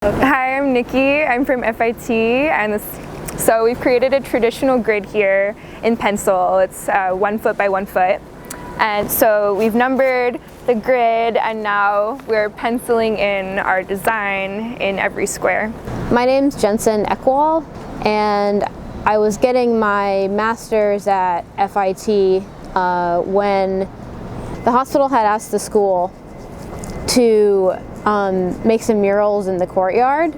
Hi, I'm Nikki. I'm from FIT, and so we've created a traditional grid here in pencil. It's 1 foot by 1 foot. And so we've numbered the grid, and now we're penciling in our design in every square. My name's Jensen Ekwall, and I was getting my master's at FIT when the hospital had asked the school to make some murals in the courtyard,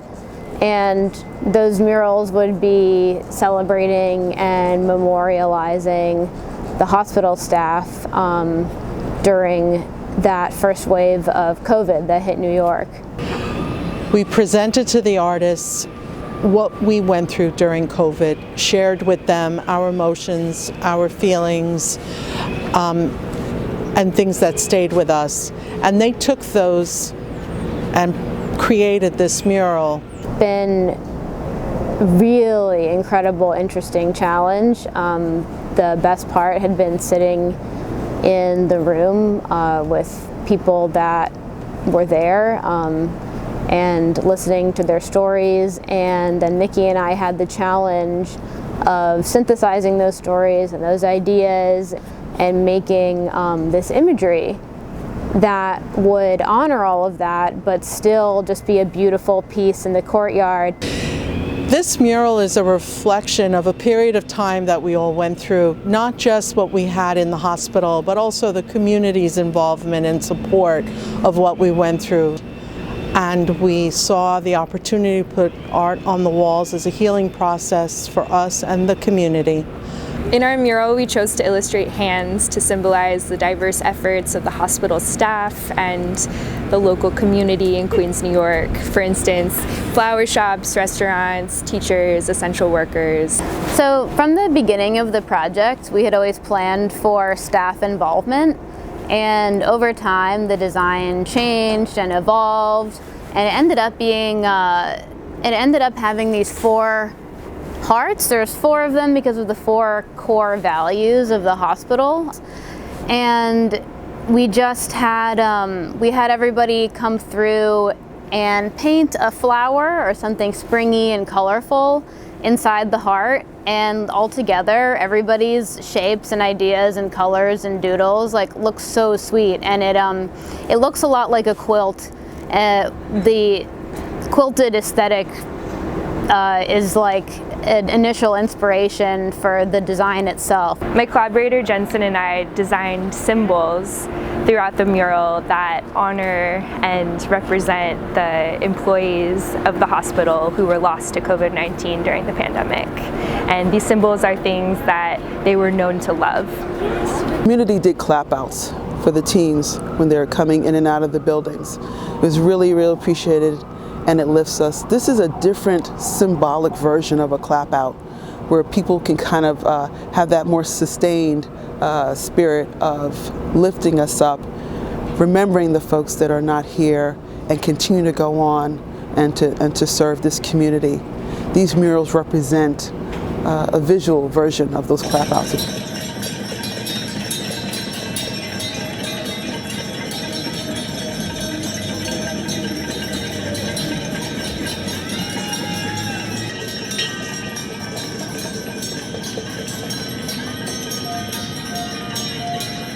and those murals would be celebrating and memorializing the hospital staff during that first wave of COVID that hit New York. We presented to the artists what we went through during COVID, shared with them our emotions, our feelings, and things that stayed with us. And they took those and created this mural. Been really incredible, interesting challenge. The best part had been sitting in the room with people that were there and listening to their stories, and then Nikki and I had the challenge of synthesizing those stories and those ideas and making this imagery that would honor all of that, but still just be a beautiful piece in the courtyard. This mural is a reflection of a period of time that we all went through, not just what we had in the hospital, but also the community's involvement and support of what we went through. And we saw the opportunity to put art on the walls as a healing process for us and the community. In our mural, we chose to illustrate hands to symbolize the diverse efforts of the hospital staff and the local community in Queens, New York. For instance, flower shops, restaurants, teachers, essential workers. So from the beginning of the project, we had always planned for staff involvement, and over time the design changed and evolved, and it ended up having these 4 hearts. There's 4 of them because of the 4 core values of the hospital, and we just had everybody come through and paint a flower or something springy and colorful inside the heart, and all together everybody's shapes and ideas and colors and doodles looks so sweet, and it looks a lot like a quilt. The quilted aesthetic is like an initial inspiration for the design itself. My collaborator Jensen and I designed symbols throughout the mural that honor and represent the employees of the hospital who were lost to COVID-19 during the pandemic. And these symbols are things that they were known to love. The community did clap outs for the teams when they were coming in and out of the buildings. It was really, really appreciated, and it lifts us. This is a different symbolic version of a clap out where people can kind of have that more sustained spirit of lifting us up, remembering the folks that are not here, and continue to go on and to serve this community. These murals represent a visual version of those clap outs.